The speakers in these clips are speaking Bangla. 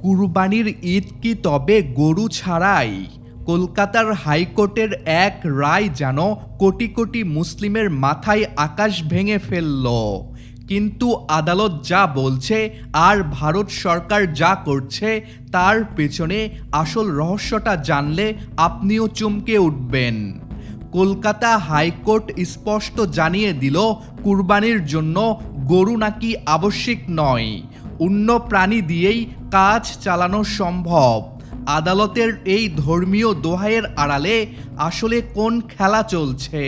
কুরবানির ঈদ কি তবে গরু ছাড়াই? কলকাতার হাইকোর্টের এক রায় যেন কোটি কোটি মুসলিমের মাথায় আকাশ ভেঙে ফেলল। কিন্তু আদালত যা বলছে আর ভারত সরকার যা করছে তার পেছনে আসল রহস্যটা জানলে আপনিও চমকে উঠবেন। কলকাতা হাইকোর্ট স্পষ্ট জানিয়ে দিল, কুরবানির জন্য গরু নাকি আবশ্যিক নয়, অন্য প্রাণী দিয়েই কাজ চালানো সম্ভব। আদালতের এই ধর্মীয় দোহাইয়ের আড়ালে আসলে কোন খেলা চলছে?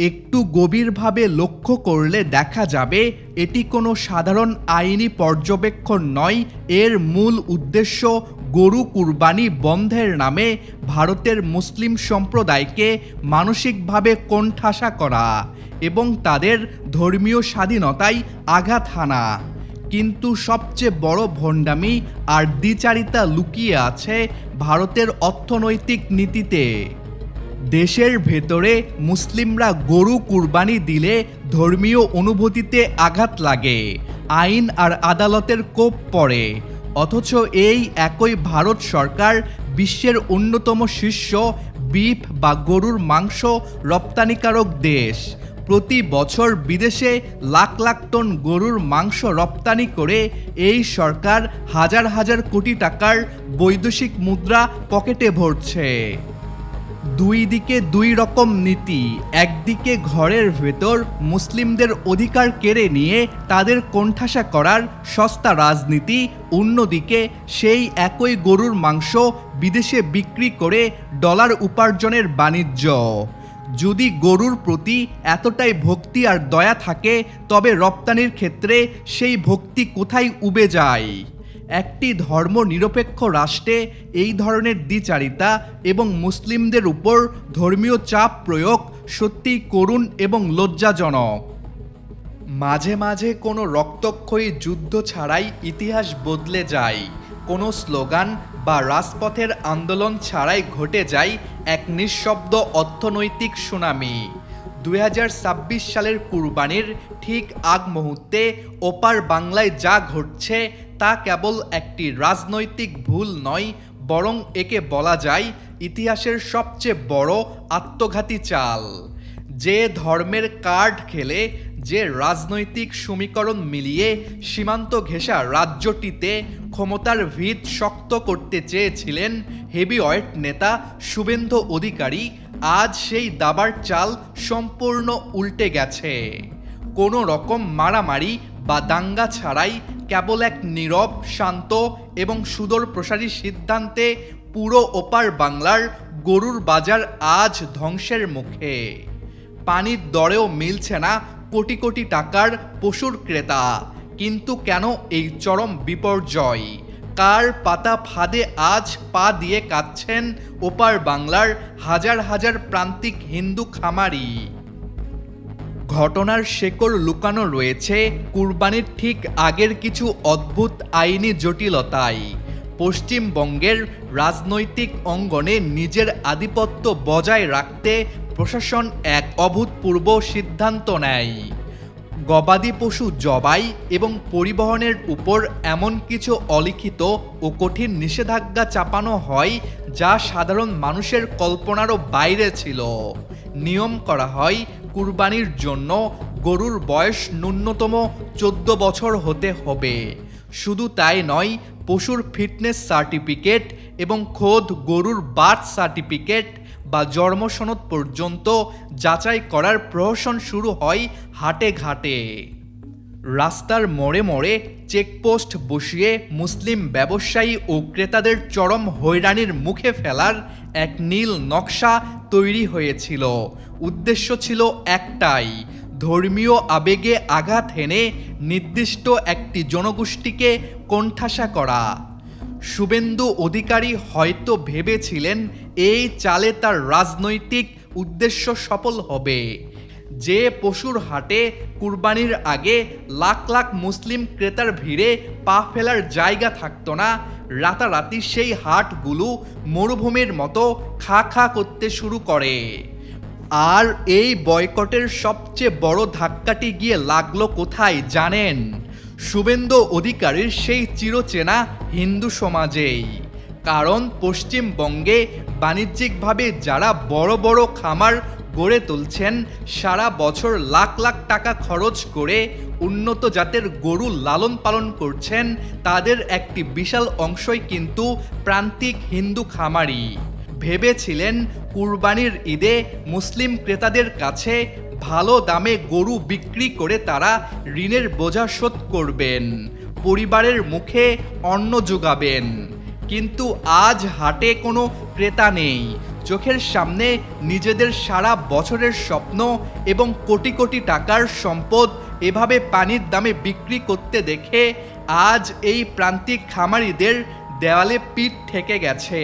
একটু গভীরভাবে লক্ষ্য করলে দেখা যাবে এটি কোনো সাধারণ আইনি পর্যবেক্ষণ নয়। এর মূল উদ্দেশ্য গরু কুরবানি বন্ধের নামে ভারতের মুসলিম সম্প্রদায়কে মানসিকভাবে কোণঠাসা করা এবং তাদের ধর্মীয় স্বাধীনতায় আঘাত হানা। কিন্তু সবচেয়ে বড় ভণ্ডামি আর দ্বিচারিতা লুকিয়ে আছে ভারতের অর্থনৈতিক নীতিতে। দেশের ভেতরে মুসলিমরা গরু কুরবানি দিলে ধর্মীয় অনুভূতিতে আঘাত লাগে, আইন আর আদালতের কোপ পড়ে। অথচ এই একই ভারত সরকার বিশ্বের অন্যতম শীর্ষ বিফ বা গরুর মাংস রপ্তানিকারক দেশ। প্রতি বছর বিদেশে লাখ লাখ টন গরুর মাংস রপ্তানি করে এই সরকার হাজার হাজার কোটি টাকার বৈদেশিক মুদ্রা পকেটে ভরছে। দুই দিকে দুই রকম নীতি। একদিকে ঘরের ভেতর মুসলিমদের অধিকার কেড়ে নিয়ে তাদের কোণঠাসা করার সস্তা রাজনীতি, অন্যদিকে সেই একই গরুর মাংস বিদেশে বিক্রি করে ডলার উপার্জনের বাণিজ্য। যদি গরুর প্রতি এতটাই ভক্তি আর দয়া থাকে তবে রপ্তানির ক্ষেত্রে সেই ভক্তি কোথায় উবে যায়? একটি ধর্মনিরপেক্ষ রাষ্ট্রে এই ধরনের দ্বিচারিতা এবং মুসলিমদের উপর ধর্মীয় চাপ প্রয়োগ সত্যিই করুণ এবং লজ্জাজনক। মাঝে মাঝে কোনো রক্তক্ষয়ী যুদ্ধ ছাড়াই ইতিহাস বদলে যায়, কোনো স্লোগান বা রাজপথের আন্দোলন ছাড়াই ঘটে যায় এক নিঃশব্দ অর্থনৈতিক সুনামি। 2026 সালের কুরবানির ঠিক আগ মুহূর্তে ওপার বাংলায় যা ঘটছে তা কেবল একটি রাজনৈতিক ভুল নয়, বরং একে বলা যায় ইতিহাসের সবচেয়ে বড় আত্মঘাতী চাল। যে ধর্মের কার্ড খেলে, যে রাজনৈতিক সমীকরণ মিলিয়ে সীমান্ত ঘেঁষা রাজ্যটিতে ক্ষমতার ভিত শক্ত করতে চেয়েছিলেন হেভিওয়েট নেতা শুভেন্দু অধিকারী, আজ সেই দাবার চাল সম্পূর্ণ উল্টে গেছে। কোনো রকম মারামারি বা দাঙ্গা ছাড়াই কেবল এক নীরব, শান্ত এবং সুদূর প্রসারী সিদ্ধান্তে পুরো ওপার বাংলার গরুর বাজার আজ ধ্বংসের মুখে। পানির দরেও মিলছে না কোটি কোটি টাকার পশুর ক্রেতা। কিন্তু কেন এই চরম বিপর্যয়? কার পাতা ফাঁদে আজ পা দিয়ে কাঁদছেন ওপার বাংলার হাজার হাজার প্রান্তিক হিন্দু খামারি? ঘটনার শেকড় লুকানো রয়েছে কুরবানির ঠিক আগের কিছু অদ্ভুত আইনি জটিলতায়। পশ্চিমবঙ্গের রাজনৈতিক অঙ্গনে নিজের আধিপত্য বজায় রাখতে প্রশাসন এক অভূতপূর্ব সিদ্ধান্ত নেয়। গবাদি পশু জবাই এবং পরিবহনের উপর এমন কিছু অলিখিত ও কঠিন নিষেধাজ্ঞা চাপানো হয় যা সাধারণ মানুষের কল্পনারও বাইরে ছিল। নিয়ম করা হয় কুরবানির জন্য গরুর বয়স ন্যূনতম 14 বছর হতে হবে। শুধু তাই নয়, পশুর ফিটনেস সার্টিফিকেট এবং খোদ গরুর বার্থ সার্টিফিকেট বা জন্মসনদ পর্যন্ত যাচাই করার প্রহসন শুরু হয় হাটে ঘাটে। রাস্তার মোড়ে মোড়ে চেকপোস্ট বসিয়ে মুসলিম ব্যবসায়ী ও ক্রেতাদের চরম হয়রানির মুখে ফেলার এক নীল নকশা তৈরি হয়েছিল। উদ্দেশ্য ছিল একটাই, ধর্মীয় আবেগে আঘাত হেনে নির্দিষ্ট একটি জনগোষ্ঠীকে কোণঠাসা করা। শুভেন্দু অধিকারী হয়তো ভেবেছিলেন এই চালে তার রাজনৈতিক উদ্দেশ্য সফল হবে। যে পশুর হাটে কুরবানির আগে লাখ লাখ মুসলিম ক্রেতার ভিড়ে পা ফেলার জায়গা থাকতো না, রাতারাতি সেই হাটগুলো মরুভূমির মতো খা খা করতে শুরু করে। আর এই বয়কটের সবচেয়ে বড় ধাক্কাটি গিয়ে লাগলো কোথায় জানেন? শুভেন্দু অধিকারীর সেই চিরচেনা হিন্দু সমাজেই। কারণ পশ্চিমবঙ্গে বাণিজ্যিকভাবে যারা বড় বড় খামার গড়ে তুলছেন, সারা বছর লাখ লাখ টাকা খরচ করে উন্নত জাতের গরু লালন পালন করছেন, তাদের একটি বিশাল অংশই কিন্তু প্রান্তিক হিন্দু খামারি। ভেবেছিলেন কুরবানির ঈদে মুসলিম ক্রেতাদের কাছে ভালো দামে গরু বিক্রি করে তারা ঋণের বোঝা শোধ করবেন, পরিবারের মুখে অন্ন যোগাবেন। কিন্তু আজ হাটে কোনো ক্রেতা নেই। চোখের সামনে নিজেদের সারা বছরের স্বপ্ন এবং কোটি কোটি টাকার সম্পদ এভাবে পানির দামে বিক্রি করতে দেখে আজ এই প্রান্তিক খামারিদের দেওয়ালে পিঠ ঠেকে গেছে।